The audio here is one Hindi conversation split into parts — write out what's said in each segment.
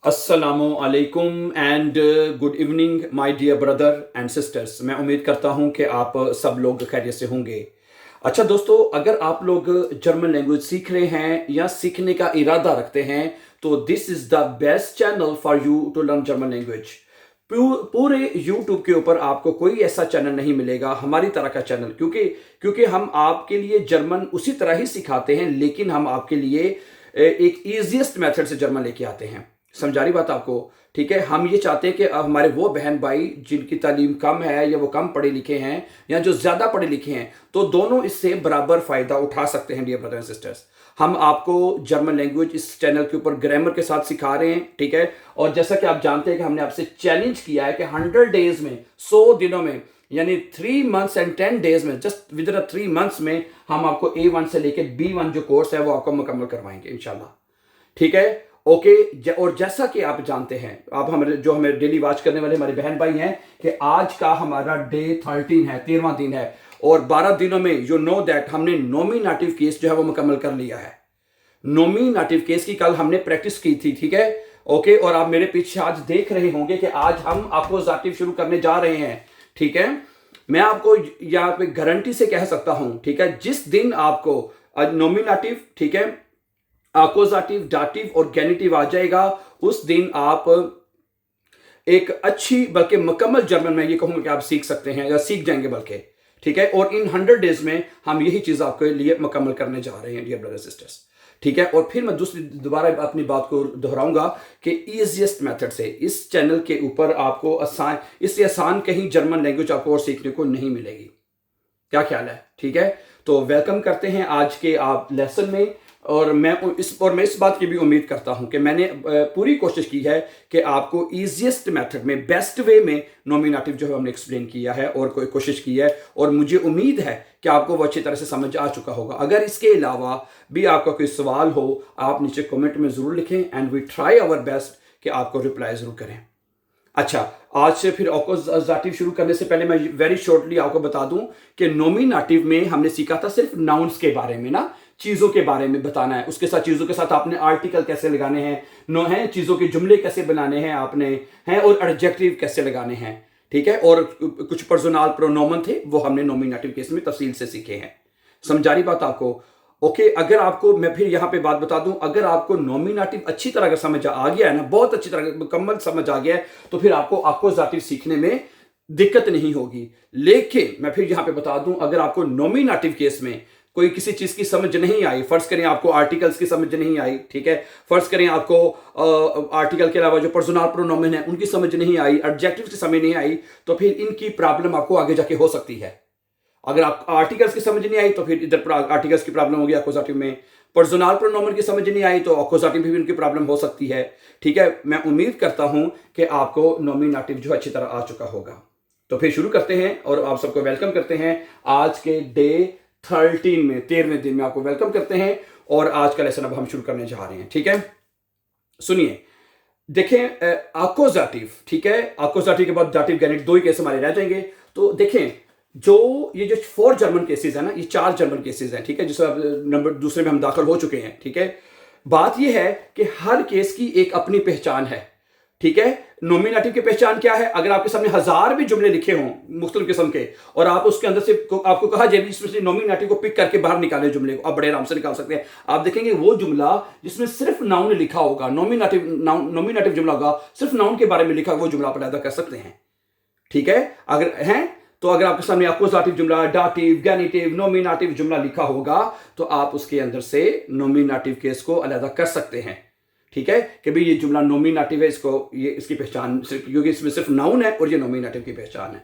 अस्सलामु अलैकुम and good evening my dear brother and sisters. मैं उम्मीद करता हूं कि आप सब लोग खैरियत से होंगे। अच्छा दोस्तों, अगर आप लोग जर्मन लैंग्वेज सीख रहे हैं या सीखने का इरादा रखते हैं तो this is the best channel for you to learn German language. पूरे यूट्यूब के ऊपर आपको कोई ऐसा चैनल नहीं मिलेगा हमारी तरह का चैनल, क्योंकि हम आपके लिए जर्मन उसी तरह ही सिखाते हैं, लेकिन हम आपके लिए एक ईजिएस्ट मेथड से जर्मन लेके आते हैं। समझा रही बात आपको? ठीक है, हम ये चाहते हैं कि अब हमारे वो बहन भाई जिनकी तालीम कम है या वो कम पढ़े लिखे हैं या जो ज़्यादा पढ़े लिखे हैं, तो दोनों इससे बराबर फ़ायदा उठा सकते हैं। डियर ब्रदर एंड सिस्टर्स, हम आपको जर्मन लैंग्वेज इस चैनल के ऊपर ग्रामर के साथ सिखा रहे हैं। ठीक है, और जैसा कि आप जानते हैं कि हमने आपसे चैलेंज किया है कि 100 डेज में, 100 दिनों में, यानी 3 मंथ्स एंड 10 डेज में, जस्ट विद इन 3 मंथ्स में हम आपको A1 से लेके B1 जो कोर्स है वो आपको मुकम्मल करवाएंगे इंशाल्लाह। ठीक है, ओके। और जैसा कि आप जानते हैं, आप हमें डेली वॉच करने वाले हमारे बहन भाई हैं, कि आज का हमारा डे 13 है, 13वां दिन है, और 12 दिनों में यू नो दैट हमने नॉमिनेटिव केस जो है वो मुकम्मल कर लिया है। नॉमिनेटिव केस की कल हमने प्रैक्टिस की थी। ठीक है, ओके। और आप मेरे पीछे आज देख रहे होंगे कि आज हम अपोजिटिव शुरू करने जा रहे हैं। ठीक है, मैं आपको यहाँ पे गारंटी से कह सकता हूं, ठीक है, जिस दिन आपको नॉमिनेटिव, ठीक है, अकोजाटिव, डाटिव और गैनिटिव आ जाएगा, उस दिन आप एक अच्छी, बल्कि मुकम्मल जर्मन में ये कहूंगा कि आप सीख सकते हैं या सीख जाएंगे बल्कि। ठीक है, और इन 100 डेज में हम यही चीज आपके लिए मुकम्मल करने जा रहे हैं डियर ब्रदर सिस्टर्स। ठीक है, और फिर मैं दोबारा अपनी बात को दोहराऊंगा कि ईजिएस्ट मेथड से इस चैनल के ऊपर आपको आसान, इससे आसान कहीं जर्मन लैंग्वेज आपको और सीखने को नहीं मिलेगी। क्या ख्याल है? ठीक है, तो वेलकम करते हैं आज के आप लेसन में। और मैं इस बात की भी उम्मीद करता हूं कि मैंने पूरी कोशिश की है कि आपको इजीएस्ट मेथड में, बेस्ट वे में नॉमिनेटिव जो है हमने एक्सप्लेन किया है और कोई कोशिश की है, और मुझे उम्मीद है कि आपको वो अच्छी तरह से समझ आ चुका होगा। अगर इसके अलावा भी आपका कोई सवाल हो, आप नीचे कमेंट में ज़रूर लिखें and we try our best कि आपको रिप्लाई ज़रूर करें। अच्छा, आज से फिर अकोजाटिव शुरू करने से पहले मैं वेरी शॉर्टली आपको बता दूं कि नॉमिनेटिव में हमने सीखा था सिर्फ नाउन्स के बारे में ना, चीज़ों के बारे में बताना है। उसके साथ चीज़ों के साथ आपने आर्टिकल कैसे लगाने हैं, नो है, चीज़ों के जुमले कैसे बनाने हैं आपने, हैं, और एडजेक्टिव कैसे लगाने हैं। ठीक है, और कुछ पर्सनल प्रोनोमन थे वो हमने नॉमिनेटिव केस में तफसील से सीखे हैं। समझा रही बात आपको? ओके। अगर आपको, मैं फिर यहाँ पे बात बता दूं, अगर आपको नॉमिनेटिव अच्छी तरह अगर समझ आ गया है ना, बहुत अच्छी तरह मुकम्मल समझ आ गया है, तो फिर आपको अकोजाटिव सीखने में दिक्कत नहीं होगी। लेकिन मैं फिर यहाँ पे बता दूं, अगर आपको नॉमिनेटिव केस में कोई किसी चीज की समझ नहीं आई, फर्ज करें आपको आर्टिकल्स की समझ नहीं आई, ठीक है, फर्ज करें आपको आर्टिकल के अलावा जो पर्सनल प्रोनोमेन है उनकी समझ नहीं आई, एडजेक्टिव की समझ नहीं आई, तो फिर इनकी प्रॉब्लम आपको आगे जाके हो सकती है। अगर आप आर्टिकल्स की समझ नहीं आई तो फिर इधर आर्टिकल्स की प्रॉब्लम होगी अकोजाटिव में। पर्सनल प्रोनोमेन की समझ नहीं आई तो अकोजाटिव में भी उनकी प्रॉब्लम हो सकती है। ठीक है, मैं उम्मीद करता हूं कि आपको नॉमिनेटिव जो अच्छी तरह आ चुका होगा। तो फिर शुरू करते हैं और आप सबको वेलकम करते हैं आज के डे 13 में, 13वें दिन में आपको वेलकम करते हैं। और आज का लेसन अब हम शुरू करने जा रहे हैं। ठीक है, सुनिए, देखें, अकोजाटिव, ठीक है, अकोजाटिव के बाद दाटिव गैनिटिव, दो ही केस हमारे रह जाएंगे। तो देखें, ये जो 4 जर्मन केसेस है ना, ये 4 जर्मन केसेस हैं। ठीक है, जिसमें नंबर दूसरे में हम दाखिल हो चुके हैं। ठीक है, बात ये है कि हर केस की एक अपनी पहचान है। ठीक है, नॉमिनेटिव की पहचान क्या है? अगर आपके सामने 1000 भी जुमले लिखे हों मुख्तलिफ किस्म के, और आप उसके अंदर से आपको कहा जाए इसमें से नॉमिनेटिव को पिक करके बाहर निकाले जुमले को, आप बड़े आराम से निकाल सकते हैं। आप देखेंगे वो जुमला जिसमें सिर्फ नाउन लिखा होगा, नॉमिनेटिव जुमला होगा, सिर्फ नाउन के बारे में लिखा, वो जुमला आप पैदा कर सकते हैं। ठीक है, अगर है तो अगर आपके सामने अकोजाटिव जुमला, डाटिव, गैनिटिव, नॉमिनेटिव जुमला लिखा होगा तो आप उसके अंदर से नॉमिनेटिव केस को अलग कर सकते हैं। ठीक है, कि भाई ये जुमला नॉमिनेटिव है, इसकी पहचान सिर्फ, क्योंकि इसमें सिर्फ नाउन है और ये नॉमिनेटिव की पहचान है।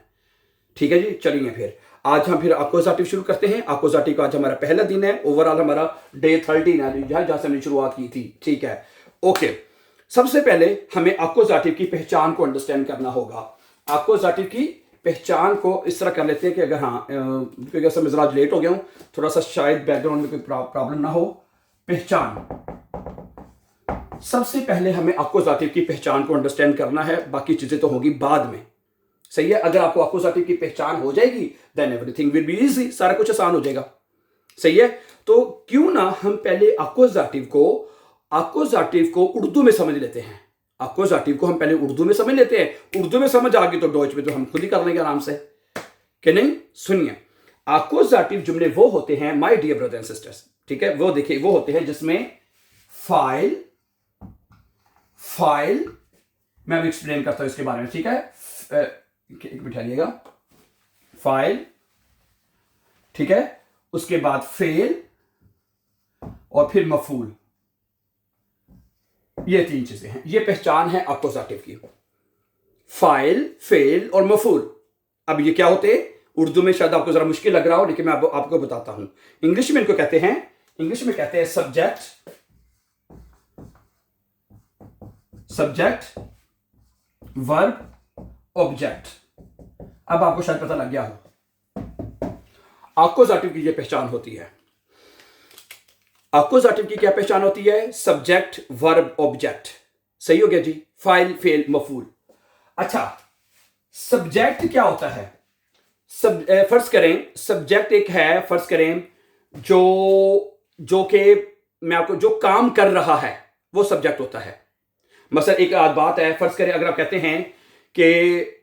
ठीक है जी, चलिए फिर आज हम फिर अकोजाटिव शुरू करते हैं। अकोजाटिव का आज हमारा पहला दिन है, ओवरऑल हमारा डे 13 है, जहां से हमने शुरुआत की थी। ठीक है, ओके। सबसे पहले हमें अकोजाटिव की पहचान को अंडरस्टैंड करना होगा। अकोजाटिव की पहचान को इस तरह कर लेते हैं कि अगर क्योंकि असल में जरा लेट हो गया हूं, थोड़ा सा शायद बैकग्राउंड में कोई प्रॉब्लम ना हो। पहचान, सबसे पहले हमें अकोजाटिव की पहचान को अंडरस्टैंड करना है, बाकी चीजें तो होगी बाद में। सही है, अगर आपको अकोजाटिव की पहचान हो जाएगी then everything will be easy, सारा कुछ आसान हो जाएगा। सही है, तो क्यों ना हम पहले अकोजाटिव को उर्दू में समझ लेते हैं। अक्यूजेटिव को हम पहले उर्दू में समझ लेते हैं, उर्दू में समझ आ गई तो डॉइच में तो हम खुद ही कर लेंगे आराम से, कि नहीं? सुनिए, अक्यूजेटिव जुमले वो होते हैं my dear brother and sisters, ठीक है, वो देखिए वो होते हैं जिसमें फाइल मैं अभी एक्सप्लेन करता हूं इसके बारे में, ठीक है? एक बिठाइएगा, फाइल, ठीक है, उसके बाद फेल और फिर मफूल, ये तीन चीजें हैं, ये पहचान है अक्यूजेटिव की, फाइल, फेल और मफूल। अब ये क्या होते हैं? उर्दू में शायद आपको जरा मुश्किल लग रहा हो, लेकिन मैं आपको बताता हूं। इंग्लिश में इनको कहते हैं, इंग्लिश में कहते हैं सब्जेक्ट वर्ब ऑब्जेक्ट। अब आपको शायद पता लग गया हो अक्यूजेटिव की ये पहचान होती है। अक्यूजेटिव की क्या पहचान होती है? Subject verb object. सही हो गया जी, फाइल फेल मफूल। अच्छा, सब्जेक्ट क्या होता है? फर्ज करें सब्जेक्ट एक है, फर्ज करें जो कि मैं आपको जो काम कर रहा है वो सब्जेक्ट होता है। मसलन एक बात है, फर्ज करें अगर आप कहते हैं कि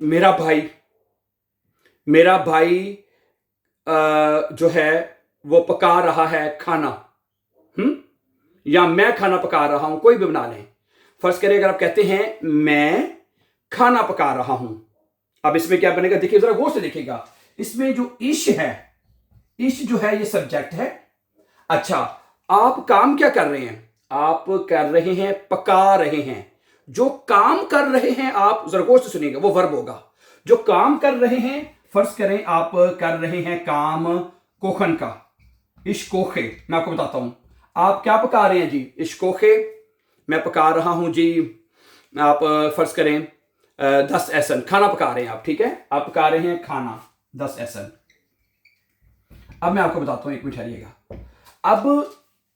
मेरा भाई जो है वो पका रहा है खाना, या मैं खाना पका रहा हूं, कोई भी बना लें। फर्ज करें अगर आप कहते हैं मैं खाना पका रहा हूं, अब इसमें क्या बनेगा? देखिए जरा गौर से देखिएगा, इसमें जो इश है, इश जो है ये सब्जेक्ट है। अच्छा, आप काम क्या कर रहे हैं? आप कर रहे हैं, पका रहे हैं। जो काम कर रहे हैं आप, जरा गौर से सुनिएगा, वो वर्ब होगा। जो काम कर रहे हैं, फर्ज करें आप कर रहे हैं काम कोखन का, इश कोखे। मैं आपको बताता हूं, आप क्या पका रहे हैं जी? इश कोखे। मैं पका रहा हूं जी, आप फर्ज करें 10 एसन खाना पका रहे हैं आप, ठीक है, आप पका रहे हैं खाना 10 एसन। अब मैं आपको बताता हूं, एक मिनट ठहरिएगा।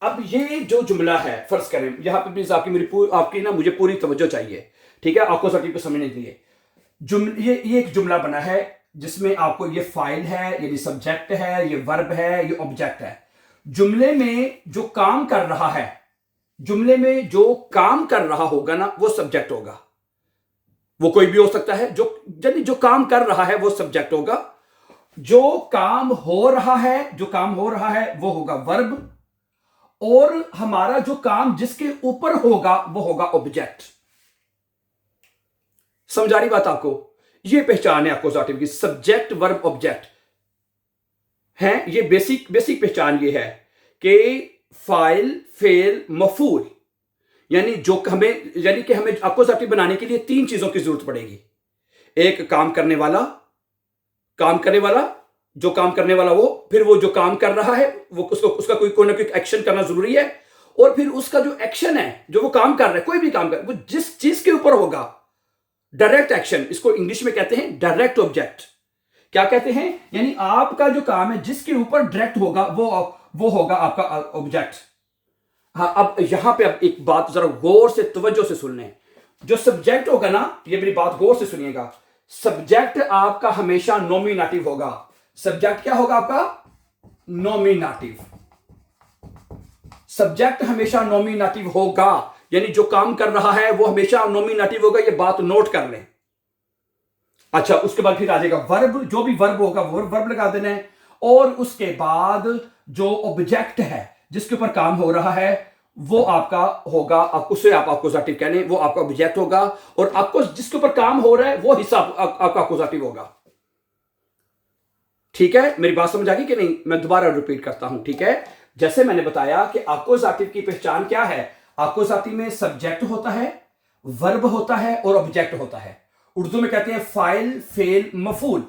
अब ये जो जुमला है, फर्ज करें यहां पे प्लीज आपकी ना मुझे पूरी तवज्जो चाहिए, ठीक है, अक्यूजेटिव को समझने के लिए। ये एक जुमला बना है जिसमें आपको ये फाइल है, ये सब्जेक्ट है, ये वर्ब है, ये ऑब्जेक्ट है। जुमले में जो काम कर रहा है, जुमले में जो काम कर रहा होगा ना, वो सब्जेक्ट होगा। वो कोई भी हो सकता है, जो काम कर रहा है वो सब्जेक्ट होगा। जो काम हो रहा है वो होगा वर्ब, और हमारा जो काम जिसके ऊपर होगा वो होगा ऑब्जेक्ट। समझा रही बात आपको? ये पहचान है अक्यूजेटिव की, सब्जेक्ट वर्ब ऑब्जेक्ट है। ये बेसिक पहचान ये है कि फाइल फेल मफूल, यानी कि हमें अक्यूजेटिव बनाने के लिए 3 चीजों की जरूरत पड़ेगी। एक काम करने वाला, जो काम करने वाला वो, फिर वो जो काम कर रहा है वो उसका कोई ना कोई एक्शन करना जरूरी है, और फिर उसका जो एक्शन है, जो वो काम कर रहा है, कोई भी काम कर, वो जिस चीज के ऊपर होगा, डायरेक्ट एक्शन, इसको इंग्लिश में कहते हैं डायरेक्ट ऑब्जेक्ट। क्या कहते हैं? यानी आपका जो काम है जिसके ऊपर डायरेक्ट होगा वो होगा आपका ऑब्जेक्ट। हाँ, अब यहां पे अब एक बात जरा गौर से तवज्जो से सुन लें। जो सब्जेक्ट होगा ना, ये मेरी बात गौर से सुनिएगा, सब्जेक्ट आपका हमेशा नॉमिनेटिव होगा। सब्जेक्ट क्या होगा आपका? नॉमिनेटिव। सब्जेक्ट हमेशा नॉमिनेटिव होगा, यानी जो काम कर रहा है वो हमेशा नॉमिनेटिव होगा, ये बात नोट कर लें। अच्छा, उसके बाद फिर आ जाएगा वर्ब, जो भी वर्ब होगा वो वर्ब लगा देना है, और उसके बाद जो ऑब्जेक्ट है जिसके ऊपर काम हो रहा है वो आपका होगा, उसे आप अक्यूजेटिव कह लें, वो आपका ऑब्जेक्ट होगा, और आपको जिसके ऊपर काम हो रहा है वो हिस्सा आपका अक्यूजेटिव होगा। ठीक है, मेरी बात समझ आ गई कि नहीं? मैं दोबारा रिपीट करता हूं, ठीक है। जैसे मैंने बताया कि अक्यूजेटिव की पहचान क्या है। अक्यूजेटिव में सब्जेक्ट होता है, वर्ब होता है और ऑब्जेक्ट होता है। उर्दू में कहते हैं फाइल फेल मफूल,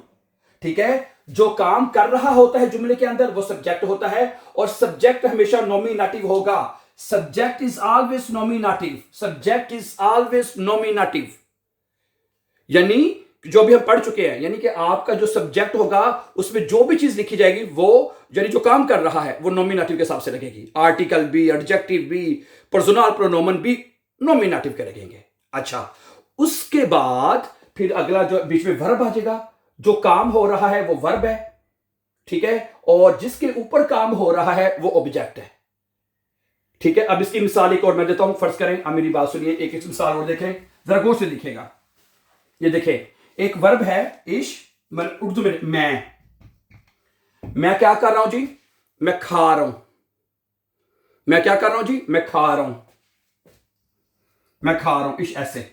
ठीक है। जो काम कर रहा होता है जुमले के अंदर वो सब्जेक्ट होता है, और सब्जेक्ट हमेशा नॉमिनेटिव होगा। Subject is always nominative, subject is always nominative, यानी जो भी हम पढ़ चुके हैं, यानी कि आपका जो सब्जेक्ट होगा उसमें जो भी चीज लिखी जाएगी वो, यानी जो काम कर रहा है वो नॉमिनेटिव के हिसाब से लगेगी। आर्टिकल भी, एडजेक्टिव भी, पर्सनल प्रोनोमन भी नॉमिनेटिव के लगेंगे। अच्छा, उसके बाद फिर अगला जो बीच में वर्ब आ जाएगा। जो काम हो रहा है वो वर्ब है, ठीक है, और जिसके ऊपर काम हो रहा है वो ऑब्जेक्ट है, ठीक है। अब इसकी मिसाल एक और मैं देता हूं। फर्ज करें, अब मेरी बात सुनिए, एक मिसाल और देखें, जरा गौर से दिखेगा। ये देखे, एक वर्ब है इश, उर्दू में मैं क्या कर रहा हूं जी, मैं खा रहा हूं। मैं क्या कर रहा हूं जी, मैं खा रहा हूं। मैं खा रहा हूं, इश ऐसे।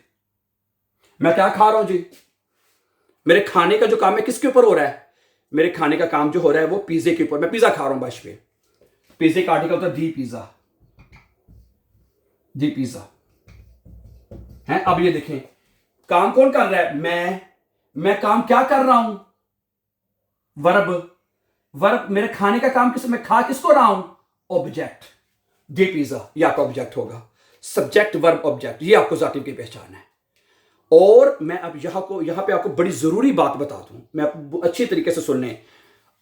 मैं क्या खा रहा हूं जी, मेरे खाने का जो काम है किसके ऊपर हो रहा है, मेरे खाने का काम जो हो रहा है वो पिज्जे के ऊपर। मैं पिज्जा खा रहा हूं बाश पे। पिज्जे का आर्टिकल होता है दी पिज्जा, दी पिज्जा है। अब ये देखें, काम कौन कर रहा है, मैं काम क्या कर रहा हूं, वर्ब। वर्ब, मेरे खाने का काम किस, मैं खा किसको रहा हूं, ऑब्जेक्ट। दी पिज्जा ये आपका ऑब्जेक्ट होगा। सब्जेक्ट वर्ब ऑब्जेक्ट, ये आपको जातिव की पहचान है। और मैं अब यहां पे आपको बड़ी जरूरी बात बता दूं, मैं आपको अच्छी तरीके से सुन लें।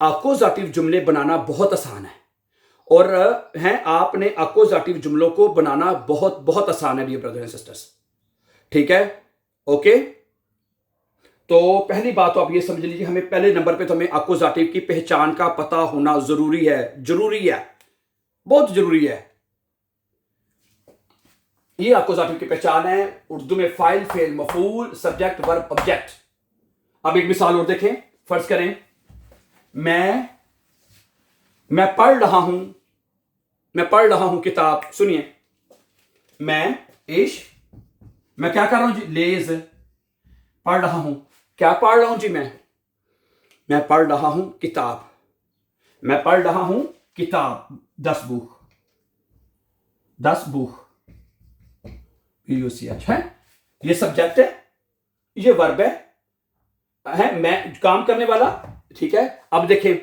अक्कुजाटिव जुमले बनाना बहुत आसान है, और हैं आपने अक्कुजाटिव जुमलों को बनाना बहुत बहुत आसान है डियर ब्रदर्स एंड सिस्टर्स। ठीक है, ओके। तो पहली बात तो आप ये समझ लीजिए, हमें पहले नंबर पे तो हमें अक्कुजाटिव की पहचान का पता होना जरूरी है, जरूरी है, बहुत जरूरी है। ये अक्कुजाटिव की पहचान है। उर्दू में फाइल, फेल, मफूल, सब्जेक्ट, वर्ब, ऑब्जेक्ट। अब एक मिसाल और देखें, फर्ज करें मैं पढ़ रहा हूं, मैं पढ़ रहा हूं किताब। सुनिए, मैं क्या कर रहा हूं जी, लेज, पढ़ रहा हूं। क्या पढ़ रहा हूं जी, मैं पढ़ रहा हूं किताब। मैं पढ़ रहा हूं किताब, 10 बुक, 10 बुक PUCH है। ये सब्जेक्ट है, ये वर्ब है मैं काम करने वाला। ठीक है, अब देखें,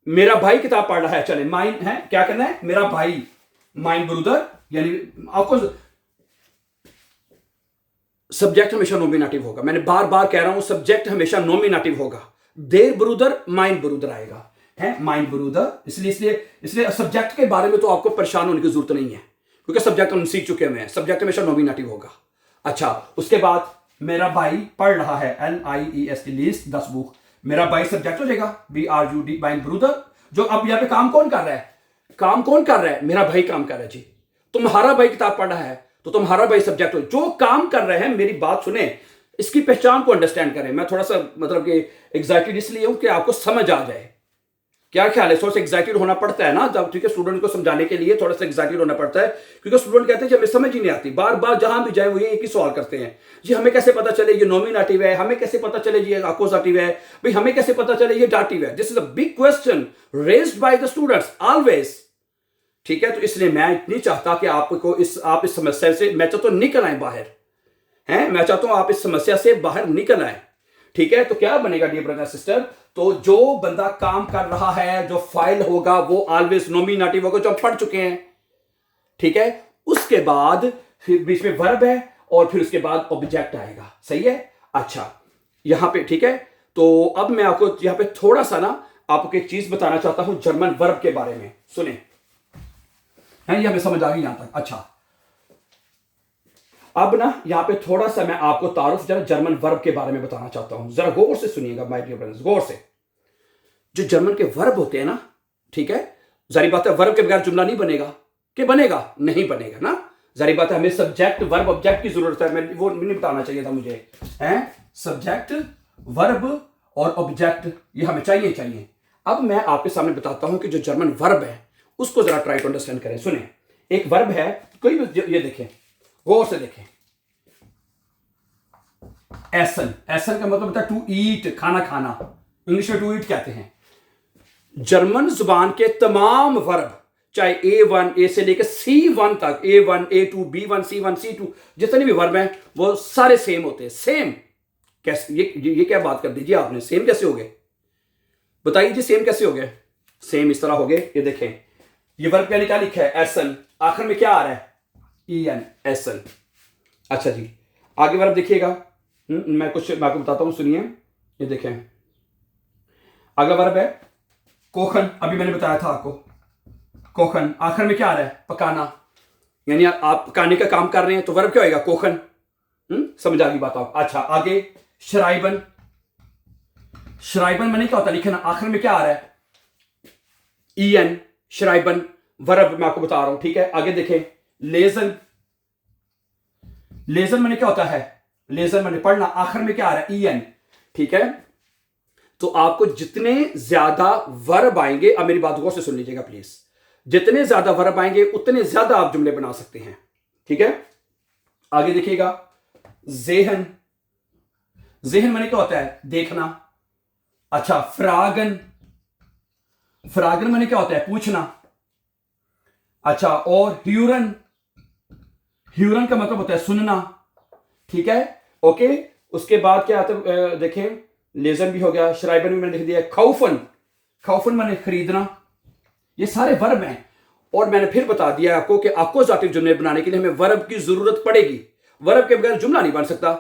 मेरा भाई किताब पढ़ रहा है, चले माइन है, क्या करना है, मेरा भाई, माइन ब्रदर, यानी आपको सब्जेक्ट हमेशा नॉमिनेटिव होगा। मैंने बार बार कह रहा हूं, सब्जेक्ट हमेशा नॉमिनेटिव होगा। देर ब्रदर, माइन ब्रदर आएगा, है माइन ब्रदर। इसलिए सब्जेक्ट के बारे में तो आपको परेशान होने की जरूरत नहीं है, क्योंकि सब्जेक्ट हम सीख चुके हैं। सब्जेक्ट हमेशा नॉमिनेटिव होगा। अच्छा, उसके बाद मेरा भाई पढ़ रहा है, LIEST, लीस्ट 10 बुक। मेरा भाई सब्जेक्ट हो जाएगा, BRUD, बाइन ब्रदर। जो अब यहां पे काम कौन कर रहा है, काम कौन कर रहा है, मेरा भाई काम कर रहा है जी। तुम्हारा भाई किताब पढ़ रहा है, तो तुम्हारा भाई सब्जेक्ट हो। जो काम कर रहे हैं, मेरी बात सुने, इसकी पहचान को अंडरस्टैंड करें। मैं थोड़ा सा मतलब कि एग्जाइटेड इसलिए हूं कि आपको समझ आ जाए। क्या ख्याल है, थोड़ा सा एक्साइटेड होना पड़ता है ना जब, ठीक है, स्टूडेंट को समझाने के लिए थोड़ा सा एक्साइटेड होना पड़ता है, क्योंकि स्टूडेंट कहते हैं कि हमें समझ ही नहीं आती। बार बार जहां भी जाए वो एक ही सवाल करते हैं, जी हमें कैसे पता चले ये नॉमिनेटिव है, हमें कैसे पता चले ये अक्कुजाटिव है, भाई हमें कैसे पता चले ये डाटिव है। This is a big question raised by the students always. ठीक है, तो इसलिए मैं नहीं चाहता कि आप इस समस्या से, मैं चाहता हूं निकल आए बाहर, हैं, मैं चाहता हूं आप इस समस्या से बाहर निकल आए। ठीक है, तो क्या बनेगा डियर ब्रदर सिस्टर, तो जो बंदा काम कर रहा है, जो फाइल होगा वो ऑलवेज नॉमिनेटिव होगा, जो हम पढ़ चुके हैं। ठीक है, उसके बाद फिर बीच में वर्ब है, और फिर उसके बाद ऑब्जेक्ट आएगा। सही है, अच्छा यहां पे ठीक है। तो अब मैं आपको यहां पे थोड़ा सा ना आपको एक चीज बताना चाहता हूं जर्मन वर्ब के बारे में। सुने, है ये हमें समझ आ गई यहां तक। अच्छा, अब ना यहां पे थोड़ा सा मैं आपको तारुफ जरा जर्मन वर्ब के बारे में बताना चाहता हूं। जरा गौर से सुनिएगा माय डियर ब्रदर्स, गौर से। जो जर्मन के वर्ब होते हैं ना, ठीक है, जारी बात है वर्ब के बगैर जुमला नहीं बनेगा। कि बनेगा, नहीं बनेगा ना, जारी बात है हमें सब्जेक्ट वर्ब ऑब्जेक्ट की जरूरत है। मैं वो नहीं बताना चाहिए था मुझे, है सब्जेक्ट वर्ब और ऑब्जेक्ट ये हमें चाहिए। अब मैं आपके सामने बताता हूं कि जो जर्मन वर्ब है उसको जरा ट्राई टू अंडरस्टैंड करें। सुने, एक वर्ब है, कोई भी ये देखें, गौर से देखें, एसन। एसन का मतलब होता है टू ईट, खाना खाना। इंग्लिश में टू ईट कहते हैं। जर्मन जुबान के तमाम वर्ब, चाहे A1 ए से लेकर C1 तक, A1 A2 B1 C1 C2, जितने भी वर्ब हैं वो सारे सेम होते हैं। सेम कैसे, ये क्या बात कर दीजिए आपने, सेम कैसे हो गए, बताइए जी, सेम कैसे हो गए। सेम इस तरह हो गए, ये देखें, ये वर्ब क्या लिखा है, एसन, आखिर में क्या आ रहा है, EN, एसन। अच्छा जी, आगे वर्ब देखिएगा, मैं आपको बताता हूं, सुनिए, ये देखें, अगला वर्ब है कोखन। अभी मैंने बताया था आपको, कोखन, आखिर में क्या आ रहा है, पकाना, यानी आप पकाने का काम कर रहे हैं तो वर्ब क्या होगा, कोखन। समझ आ गई बात आप। अच्छा, आगे श्राइबन। श्राइबन मैंने क्या होता है, लिखना, आखिर में क्या आ रहा है, EN, श्राइबन, वर्ब मैं आपको बता रहा हूं। ठीक है, आगे देखें, लेजन। लेजन मैंने क्या होता है, लेजन मैंने पढ़ना, आखिर में क्या आ रहा है, EN। ठीक है, तो आपको जितने ज्यादा वर्ब आएंगे, अब मेरी बात गौर से सुन लीजिएगा प्लीज, जितने ज्यादा वर्ब आएंगे उतने ज्यादा आप जुमले बना सकते हैं। ठीक है, आगे देखिएगा, जेहन, जेहन मैंने क्या होता है, देखना। अच्छा, फ्रागन, फ्रागन मैंने क्या होता है, पूछना। अच्छा, और ह्यूरन, ह्यूरन का मतलब होता है सुनना। ठीक है, ओके। उसके बाद क्या आता है, देखें, लेजन भी हो गया, श्राइबन भी मैंने लिख दिया, खौफन, खौफन मैंने खरीदना। ये सारे वर्ब हैं, और मैंने फिर बता दिया आपको कि अक्कुजाटिव जुमले बनाने के लिए हमें वर्ब की जरूरत पड़ेगी, वर्ब के बगैर जुमला नहीं बन सकता।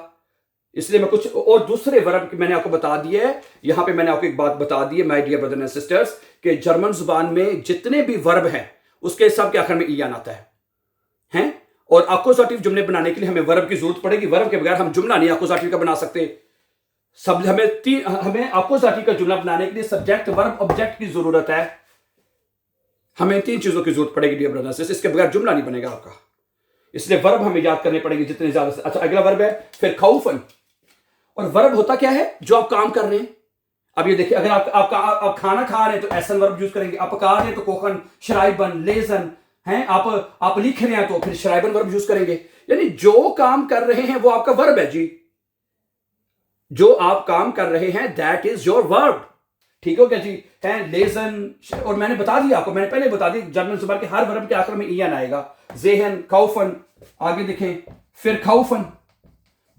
इसलिए मैं कुछ और दूसरे वर्ब मैंने आपको बता दिए है। यहां पे मैंने आपको एक बात बता दी है my dear brother and sisters, कि जर्मन जुबान में जितने भी वर्ब हैं उसके सब के आखिर में ईयान आता है? और अक्कुजाटिव जुमले बनाने के लिए हमें वर्ब की जरूरत पड़ेगी, वर्ब के बगैर हम जुमला नहीं अक्कुजाटिव का बना सकते। सब हमें अक्कुजाटिव का जुमला बनाने के लिए सब्जेक्ट, वर्ब, ऑब्जेक्ट की जरूरत है। हमें 3 चीजों की जरूरत पड़ेगी डियर ब्रदर्स, इसके बगैर जुमला नहीं बनेगा आपका। इसलिए वर्ब हमें याद करने पड़ेंगे जितने ज्यादा से। अच्छा, अगला वर्ब है फिर खौफन। और वर्ब होता क्या है, जो आप काम कर रहे हैं। अब ये देखिए, अगर आप खाना खा रहे हैं तो एसन वर्ब यूज करेंगे, आप पका रहे हैं तो कोखन, श्राइबन, लेजन हैं, आप लिख रहे हैं तो फिर श्राइबन वर्ब यूज करेंगे। यानी जो काम कर रहे हैं वो आपका वर्ब है जी, जो आप काम कर रहे हैं दैट इज योर वर्ब। ठीक हो गया जी, है लेजन। और मैंने बता दिया आपको, मैंने पहले बता दी, जर्मन जुबान के हर वर्ब के आखिर में ईएन आएगा। जेहन, खौफन, आगे देखें, फिर खौफन,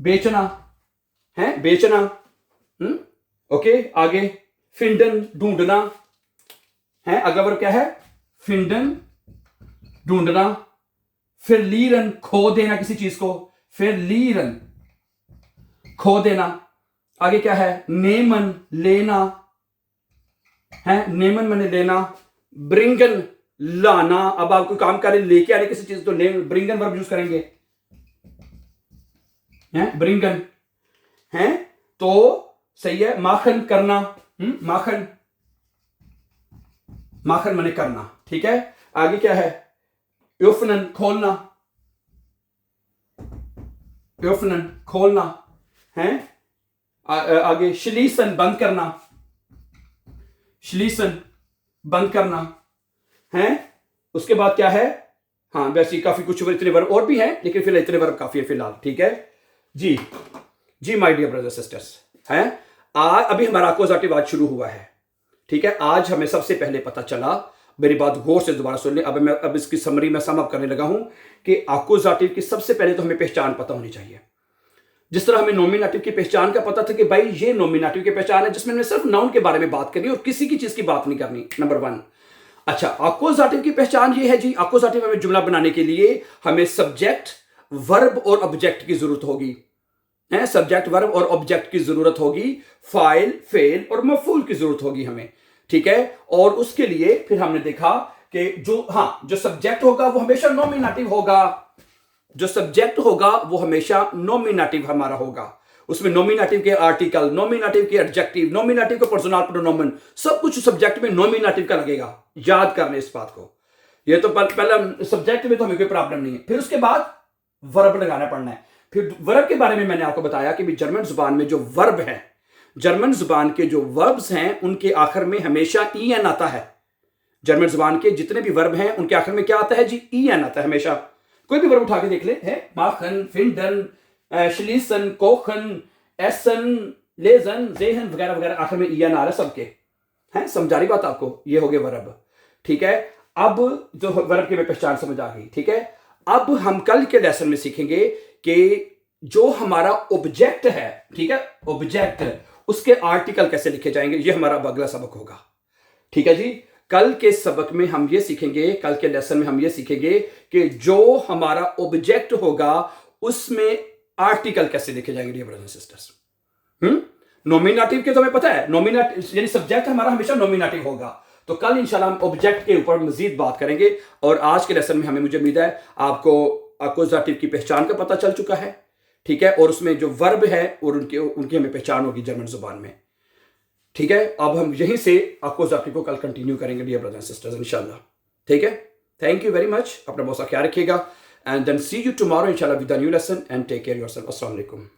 बेचना है, बेचना। ओके, आगे फिंडन, ढूंढना है, अगला वर्ब क्या है, फिंडन, ढूंढना। फिर लीरन, खो देना किसी चीज को, फिर लीरन, खो देना। आगे क्या है, नेमन, लेना है, नेमन मैंने लेना। ब्रिंगन, लाना। अब आप कोई काम करें, लेके आने किसी चीज तो ब्रिंगन वर्ब यूज करेंगे, है ब्रिंगन, है तो सही है। माखन, करना, माखन, माखन मैंने करना। ठीक है, आगे क्या है, योफनन, खोलना, योफनन, खोलना है। आगे शलीसन, बंद करना, शलीसन, बंद करना है। उसके बाद क्या है, हाँ वैसे काफी कुछ इतने वर्ब और भी हैं, लेकिन फिलहाल इतने वर्ब काफी है फिलहाल। ठीक है जी, जी माय डियर ब्रदर सिस्टर्स, हैं आज अभी हमारा अक्कुजाटिव आज शुरू हुआ है। ठीक है, आज हमें सबसे पहले पता चला, मेरी बात गौर से दोबारा सुन लें, अब इसकी समरी में सम अप करने लगा हूं कि अक्कुजाटिव की सबसे पहले तो हमें पहचान पता होनी चाहिए। जिस तरह हमें नॉमिनेटिव की पहचान का पता था कि भाई ये नॉमिनेटिव की पहचान है जिसमें हमें सिर्फ नाउन के बारे में बात करनी और किसी की चीज की बात नहीं करनी, नंबर 1। अच्छा, अक्कुजाटिव की पहचान ये है जी, अक्कुजाटिव हमें जुमला बनाने के लिए हमें सब्जेक्ट, वर्ब और ऑब्जेक्ट की जरूरत होगी, है सब्जेक्ट, वर्ब और ऑब्जेक्ट की जरूरत होगी, फाइल, फेल और मफूल की जरूरत होगी हमें। ठीक है, और उसके लिए फिर हमने देखा कि जो सब्जेक्ट होगा वो हमेशा नॉमिनेटिव होगा, जो सब्जेक्ट होगा वो हमेशा नॉमिनेटिव हमारा होगा। उसमें नॉमिनेटिव के आर्टिकल, नॉमिनेटिव के एडजेक्टिव, नॉमिनेटिव का पर्सनल प्रोनोमेन, सब कुछ सब्जेक्ट में नॉमिनेटिव का लगेगा। याद करने इस बात को, ये तो पहला सब्जेक्ट में तो हमें कोई प्रॉब्लम नहीं है। फिर उसके बाद वर्ब लगाना पड़ना है। फिर वर्ब के बारे में मैंने आपको बताया कि जर्मन जुबान में जो वर्ब है, जर्मन जुबान के जो वर्ब्स हैं उनके आखिर में हमेशा ईएन आता है। जर्मन जुबान के जितने भी वर्ब हैं उनके आखिर में क्या आता है जी, ईएन आता है हमेशा। कोई भी वर्ब उठा के देख ले, है माखन, फिंडन, शलीसन, कोखन, एसन, लेजन, जेहन वगैरह वगैरह, आखिर में ईएन आ रहा है सबके, हैं समझा रही बात आपको, ये हो गए वर्ब। ठीक है, अब जो वर्ब की पहचान समझ आ गई। ठीक है, अब हम कल के लेसन में सीखेंगे कि जो हमारा ऑब्जेक्ट है, ठीक है, ऑब्जेक्ट, उसके आर्टिकल कैसे लिखे जाएंगे, ये हमारा अगला सबक होगा। ठीक है जी, कल के सबक में हम ये सीखेंगे, कल के लेसन में हम ये सीखेंगे कि जो हमारा ऑब्जेक्ट होगा उसमें आर्टिकल कैसे लिखे जाएंगे dear brothers and sisters. Nominative के तो हमें पता है, नॉमिनेटिव यानी सब्जेक्ट हमारा हमेशा नॉमिनेटिव होगा। तो कल इंशाल्लाह हम ऑब्जेक्ट के ऊपर मजीद बात करेंगे। और आज के लेसन में हमें, मुझे उम्मीद है आपको अक्कुजाटिव की पहचान का पता चल चुका है। ठीक है, और उसमें जो वर्ब है और उनकी हमें पहचान होगी जर्मन जुबान में। ठीक है, अब हम यहीं से अक्कुजाटिव को कल कंटिन्यू करेंगे डियर ब्रदर्स एंड सिस्टर्स इंशाल्लाह। ठीक है, थैंक यू वेरी मच, अपना बहुत सा ख्याल रखिएगा। and then see you tomorrow inshallah with a new lesson, and take care of yourself. Assalamu alaikum.